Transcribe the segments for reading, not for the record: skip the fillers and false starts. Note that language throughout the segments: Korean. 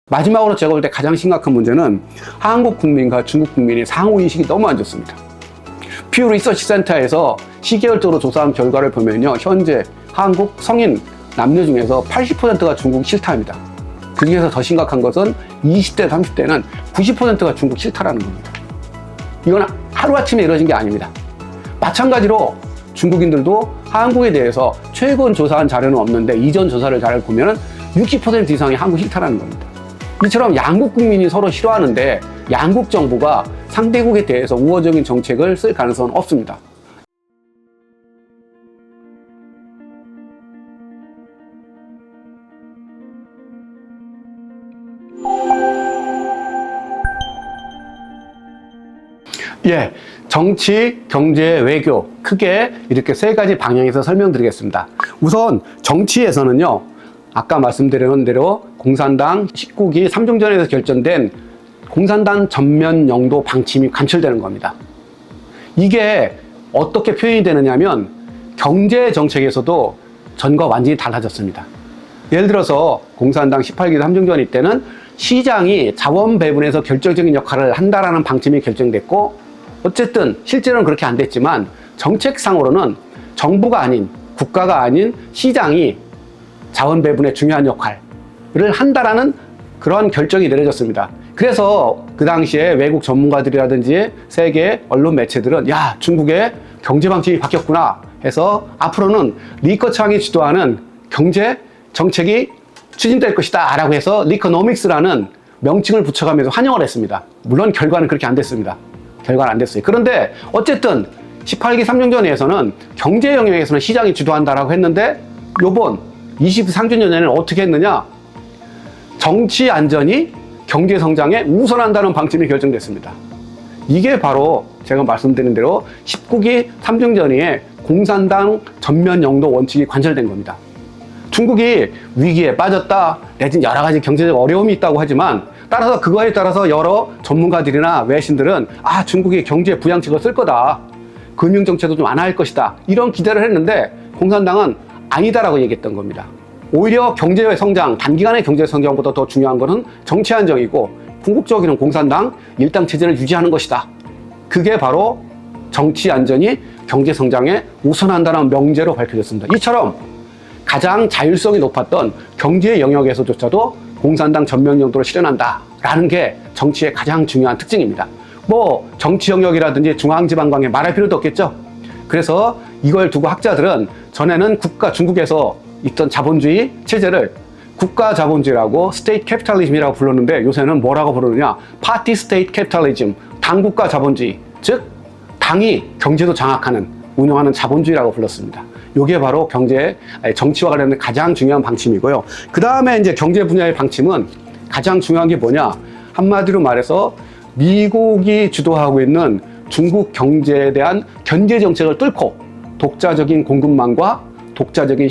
마지막으로 제가 볼 때 가장 심각한 문제는 한국 국민과 중국 국민의 상호인식이 너무 안 좋습니다. 퓨 리서치 센터에서 시계열적으로 조사한 결과를 보면요, 현재 한국 성인 남녀 중에서 80%가 중국 싫다합니다. 그 중에서 더 심각한 것은 20대, 30대는 90%가 중국 싫다라는 겁니다. 이건 하루아침에 이루어진 게 아닙니다. 마찬가지로 중국인들도 한국에 대해서 최근 조사한 자료는 없는데 이전 조사를 잘 보면 60% 이상이 한국 싫다라는 겁니다. 이처럼 양국 국민이 서로 싫어하는데 양국 정부가 상대국에 대해서 우호적인 정책을 쓸 가능성은 없습니다. 예, 정치, 경제, 외교 크게 이렇게 세 가지 방향에서 설명드리겠습니다. 우선 정치에서는요, 아까 말씀드린 대로 공산당 19기 3중전에서 결정된 공산당 전면 영도 방침이 관철되는 겁니다. 이게 어떻게 표현이 되느냐면 경제 정책에서도 전과 완전히 달라졌습니다. 예를 들어서 공산당 18기 3중전 이때는 시장이 자원 배분에서 결정적인 역할을 한다라는 방침이 결정됐고, 어쨌든 실제로는 그렇게 안 됐지만 정책상으로는 정부가 아닌, 국가가 아닌 시장이 자원 배분에 중요한 역할을 한다라는 그런 결정이 내려졌습니다. 그래서 그 당시에 외국 전문가들이라든지 세계 언론 매체들은 야, 중국의 경제 방침이 바뀌었구나 해서 앞으로는 리커창이 주도하는 경제 정책이 추진될 것이다 라고 해서 리커노믹스라는 명칭을 붙여가면서 환영을 했습니다. 물론 결과는 그렇게 안 됐습니다. 결과는 안 됐어요. 그런데 어쨌든 18기 3중전에서는 경제 영역에서는 시장이 주도한다라고 했는데 요번 23주년에는 어떻게 했느냐? 정치 안전이 경제 성장에 우선한다는 방침이 결정됐습니다. 이게 바로 제가 말씀드린 대로 19기 3중전의 공산당 전면 영도 원칙이 관철된 겁니다. 중국이 위기에 빠졌다, 내지는 여러 가지 경제적 어려움이 있다고 하지만 따라서 그거에 따라서 여러 전문가들이나 외신들은 중국이 경제 부양책을 쓸 거다, 금융정책도 좀 완화할 것이다, 이런 기대를 했는데 공산당은 아니다라고 얘기했던 겁니다. 오히려 경제 성장, 단기간의 경제 성장보다 더 중요한 것은 정치 안정이고 궁극적으로는 공산당 일당 체제를 유지하는 것이다. 그게 바로 정치 안전이 경제 성장에 우선한다는 명제로 밝혀졌습니다. 이처럼 가장 자율성이 높았던 경제 영역에서조차도 공산당 전면 영도를 실현한다라는 게 정치의 가장 중요한 특징입니다. 뭐 정치 영역이라든지 중앙지방관계 말할 필요도 없겠죠. 그래서 이걸 두고 학자들은 전에는 중국에서 있던 자본주의 체제를 국가 자본주의라고 스테이트 캐피탈리즘이라고 불렀는데 요새는 뭐라고 부르느냐? 파티 스테이트 캐피탈리즘, 당국가 자본주의, 즉 당이 경제도 장악하는, 운영하는 자본주의라고 불렀습니다. 이게 바로 정치와 관련된 가장 중요한 방침이고요. 그 다음에 이제 경제 분야의 방침은 가장 중요한 게 뭐냐? 한마디로 말해서 미국이 주도하고 있는 중국 경제에 대한 견제 정책을 뚫고 독자적인 공급망과 독자적인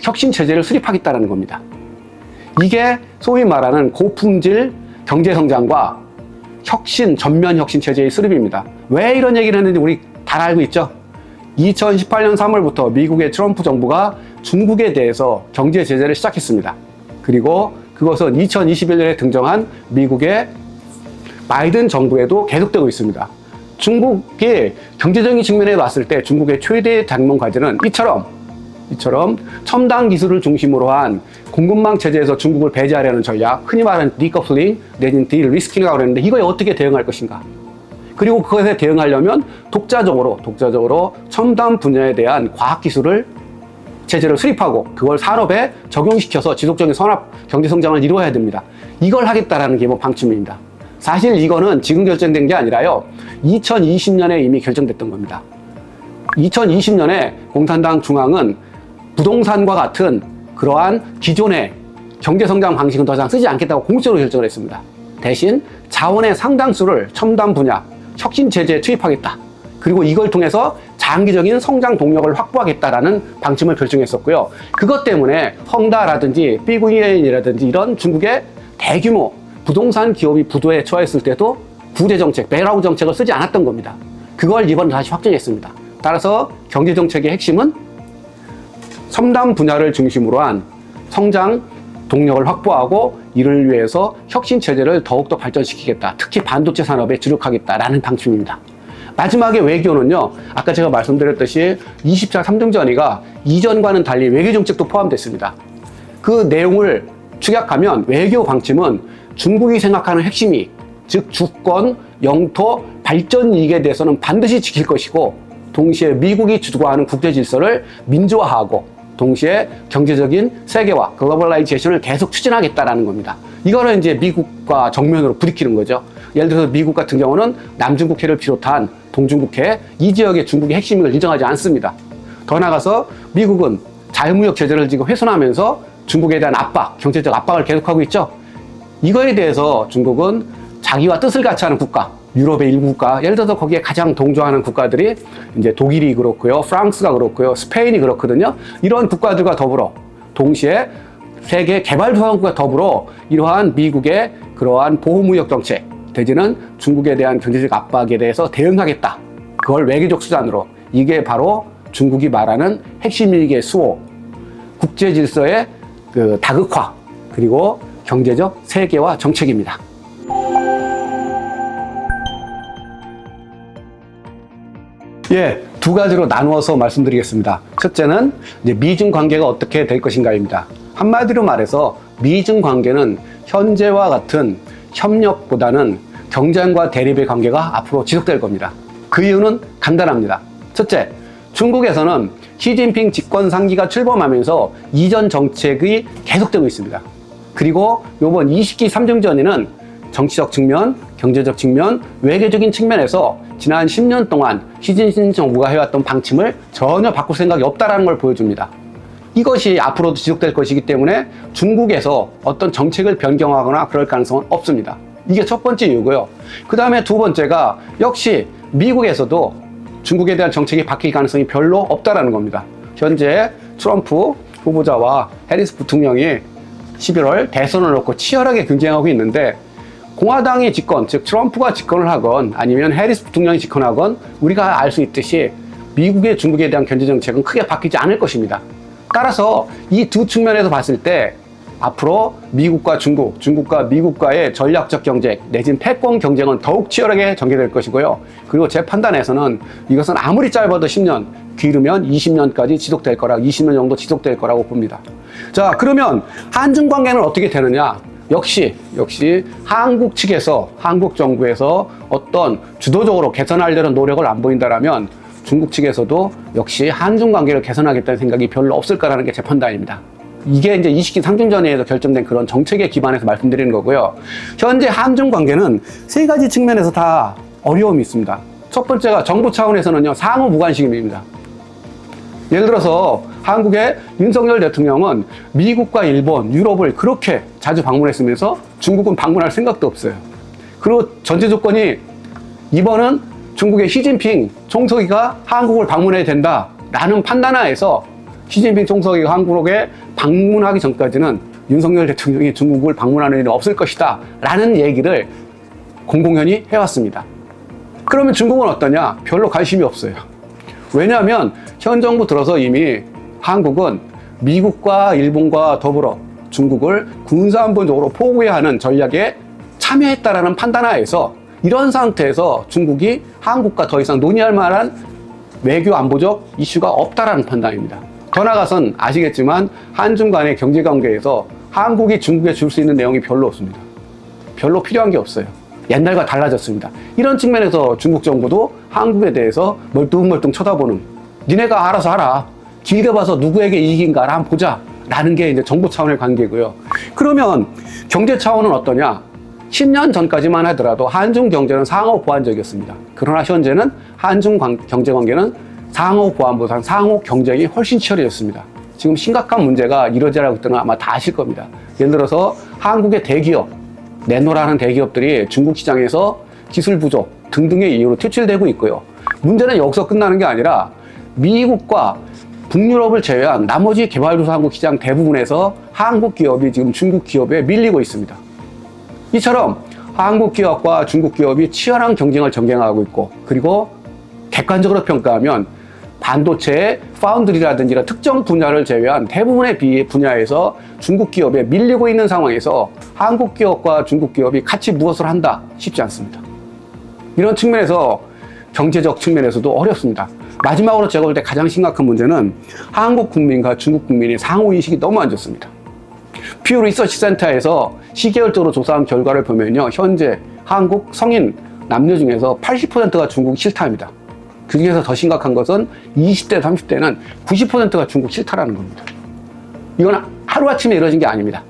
혁신 체제를 수립하겠다는 겁니다. 이게 소위 말하는 고품질 경제 성장과 전면 혁신 체제의 수립입니다. 왜 이런 얘기를 했는지 우리 다 알고 있죠? 2018년 3월부터 미국의 트럼프 정부가 중국에 대해서 경제 제재를 시작했습니다. 그리고 그것은 2021년에 등장한 미국의 바이든 정부에도 계속되고 있습니다. 중국이 경제적인 측면에 봤을 때 중국의 최대 당면 과제는 이처럼 첨단 기술을 중심으로 한 공급망 체제에서 중국을 배제하려는 전략, 흔히 말하는 디커플링 내지는 디리스킹이라고 그랬는데 이거에 어떻게 대응할 것인가? 그리고 그것에 대응하려면 독자적으로 첨단 분야에 대한 과학기술을 체제를 수립하고 그걸 산업에 적용시켜서 지속적인 경제 성장을 이루어야 됩니다. 이걸 하겠다라는 게 방침입니다. 사실 이거는 지금 결정된 게 아니라요, 2020년에 이미 결정됐던 겁니다. 2020년에 공산당 중앙은 부동산과 같은 그러한 기존의 경제성장 방식은 더 이상 쓰지 않겠다고 공식적으로 결정을 했습니다. 대신 자원의 상당수를 첨단 분야, 혁신 체제에 투입하겠다. 그리고 이걸 통해서 장기적인 성장 동력을 확보하겠다라는 방침을 결정했었고요. 그것 때문에 헝다라든지 삐구이엔이라든지 이런 중국의 대규모 부동산 기업이 부도에 처했을 때도 구제 정책, 베일아웃 정책을 쓰지 않았던 겁니다. 그걸 이번에 다시 확정했습니다. 따라서 경제 정책의 핵심은 첨단 분야를 중심으로 한 성장 동력을 확보하고 이를 위해서 혁신 체제를 더욱더 발전시키겠다. 특히 반도체 산업에 주력하겠다라는 방침입니다. 마지막에 외교는요, 아까 제가 말씀드렸듯이 20차 3중전이가 이전과는 달리 외교 정책도 포함됐습니다. 그 내용을 축약하면 외교 방침은 중국이 생각하는 핵심 이익, 즉 주권, 영토, 발전 이익에 대해서는 반드시 지킬 것이고, 동시에 미국이 주도하는 국제 질서를 민주화하고, 동시에 경제적인 세계화, 글로벌라이제이션을 계속 추진하겠다라는 겁니다. 이거는 이제 미국과 정면으로 부딪히는 거죠. 예를 들어서 미국 같은 경우는 남중국해를 비롯한 동중국해 이 지역의 중국의 핵심을 인정하지 않습니다. 더 나아가서 미국은 자유무역 제재를 지금 훼손하면서 중국에 대한 압박, 경제적 압박을 계속하고 있죠. 이거에 대해서 중국은 자기와 뜻을 같이 하는 국가, 유럽의 일부 국가, 예를 들어서 거기에 가장 동조하는 국가들이 이제 독일이 그렇고요, 프랑스가 그렇고요, 스페인이 그렇거든요. 이런 국가들과 더불어 동시에 세계 개발도상국과 더불어 이러한 미국의 그러한 보호무역 정책, 내지는 중국에 대한 경제적 압박에 대해서 대응하겠다. 그걸 외교적 수단으로. 이게 바로 중국이 말하는 핵심 이익의 수호, 국제 질서의 그 다극화, 그리고 경제적 세계화 정책입니다. 예, 두 가지로 나누어서 말씀드리겠습니다. 첫째는 이제 미중 관계가 어떻게 될 것인가입니다. 한마디로 말해서 미중 관계는 현재와 같은 협력보다는 경쟁과 대립의 관계가 앞으로 지속될 겁니다. 그 이유는 간단합니다. 첫째, 중국에서는 시진핑 집권 3기가 출범하면서 이전 정책이 계속되고 있습니다. 그리고 이번 20기 3중전에는 정치적 측면, 경제적 측면, 외교적인 측면에서 지난 10년 동안 시진핑 정부가 해왔던 방침을 전혀 바꿀 생각이 없다는 걸 보여줍니다. 이것이 앞으로도 지속될 것이기 때문에 중국에서 어떤 정책을 변경하거나 그럴 가능성은 없습니다. 이게 첫 번째 이유고요. 그 다음에 두 번째가 역시 미국에서도 중국에 대한 정책이 바뀔 가능성이 별로 없다라는 겁니다. 현재 트럼프 후보자와 해리스 부통령이 11월 대선을 놓고 치열하게 경쟁하고 있는데, 공화당이 집권, 즉 트럼프가 집권을 하건 아니면 해리스 부통령이 집권하건 우리가 알 수 있듯이 미국의 중국에 대한 경제 정책은 크게 바뀌지 않을 것입니다. 따라서 이 두 측면에서 봤을 때 앞으로 미국과 중국, 중국과 미국과의 전략적 경쟁 내지는 패권 경쟁은 더욱 치열하게 전개될 것이고요. 그리고 제 판단에서는 이것은 아무리 짧아도 10년, 길으면 20년까지 지속될 거라, 20년 정도 지속될 거라고 봅니다. 자, 그러면 한중 관계는 어떻게 되느냐? 역시 한국 측에서, 한국 정부에서 어떤 주도적으로 개선하려는 노력을 안 보인다라면 중국 측에서도 역시 한중 관계를 개선하겠다는 생각이 별로 없을 거라는 게 제 판단입니다. 이게 이제 20기 3중전에서 결정된 그런 정책에 기반해서 말씀드리는 거고요. 현재 한중 관계는 세 가지 측면에서 다 어려움이 있습니다. 첫 번째가 정부 차원에서는요, 상호 무관심입니다. 예를 들어서 한국의 윤석열 대통령은 미국과 일본, 유럽을 그렇게 자주 방문했으면서 중국은 방문할 생각도 없어요. 그리고 전제 조건이 이번은 중국의 시진핑 총서기가 한국을 방문해야 된다라는 판단하에서 시진핑 총서기가 한국에 방문하기 전까지는 윤석열 대통령이 중국을 방문하는 일은 없을 것이다 라는 얘기를 공공연히 해왔습니다. 그러면 중국은 어떠냐? 별로 관심이 없어요. 왜냐하면 현 정부 들어서 이미 한국은 미국과 일본과 더불어 중국을 군사안보적으로 포위하는 전략에 참여했다라는 판단하에서 이런 상태에서 중국이 한국과 더 이상 논의할 만한 외교 안보적 이슈가 없다라는 판단입니다. 더 나아가선 아시겠지만 한중 간의 경제 관계에서 한국이 중국에 줄 수 있는 내용이 별로 없습니다. 별로 필요한 게 없어요. 옛날과 달라졌습니다. 이런 측면에서 중국 정부도 한국에 대해서 멀뚱멀뚱 쳐다보는, 니네가 알아서 하라, 길게 봐서 누구에게 이익인가를 한번 보자 라는 게 이제 정부 차원의 관계고요. 그러면 경제 차원은 어떠냐? 10년 전까지만 하더라도 한중 경제는 상호 보완적이었습니다. 그러나 현재는 한중 경제 관계는 상호 보완보다는 상호 경쟁이 훨씬 치열해졌습니다. 지금 심각한 문제가 이러지라고 했더니 아마 다 아실 겁니다. 예를 들어서 한국의 대기업, 내노라는 대기업들이 중국 시장에서 기술 부족 등등의 이유로 퇴출되고 있고요. 문제는 여기서 끝나는 게 아니라 미국과 북유럽을 제외한 나머지 개발도상국 시장 대부분에서 한국 기업이 지금 중국 기업에 밀리고 있습니다. 이처럼 한국 기업과 중국 기업이 치열한 경쟁을 전개하고 있고, 그리고 객관적으로 평가하면 반도체, 파운드리라든지 이런 특정 분야를 제외한 대부분의 분야에서 중국 기업에 밀리고 있는 상황에서 한국 기업과 중국 기업이 같이 무엇을 한다? 쉽지 않습니다. 이런 측면에서 경제적 측면에서도 어렵습니다. 마지막으로 제가 볼 때 가장 심각한 문제는 한국 국민과 중국 국민의 상호인식이 너무 안 좋습니다. 퓨 리서치 센터에서 시계열적으로 조사한 결과를 보면요, 현재 한국 성인 남녀 중에서 80%가 중국 싫다입니다. 그 중에서 더 심각한 것은 20대, 30대는 90%가 중국 싫다라는 겁니다. 이건 하루아침에 이루어진 게 아닙니다.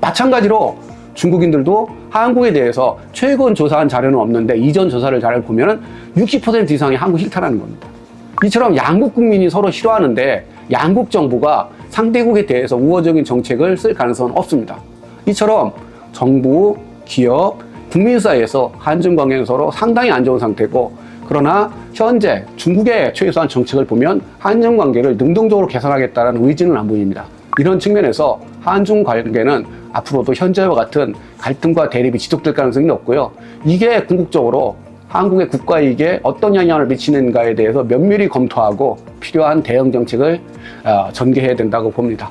마찬가지로 중국인들도 한국에 대해서 최근 조사한 자료는 없는데 이전 조사를 잘 보면 60% 이상이 한국 싫다라는 겁니다. 이처럼 양국 국민이 서로 싫어하는데 양국 정부가 상대국에 대해서 우호적인 정책을 쓸 가능성은 없습니다. 이처럼 정부, 기업, 국민 사이에서 한중 관계는 서로 상당히 안 좋은 상태고, 그러나 현재 중국의 최소한 정책을 보면 한중 관계를 능동적으로 개선하겠다는 의지는 안 보입니다. 이런 측면에서 한중 관계는 앞으로도 현재와 같은 갈등과 대립이 지속될 가능성이 높고요. 이게 궁극적으로 한국의 국가 이익에 어떤 영향을 미치는가에 대해서 면밀히 검토하고 필요한 대응 정책을 전개해야 된다고 봅니다.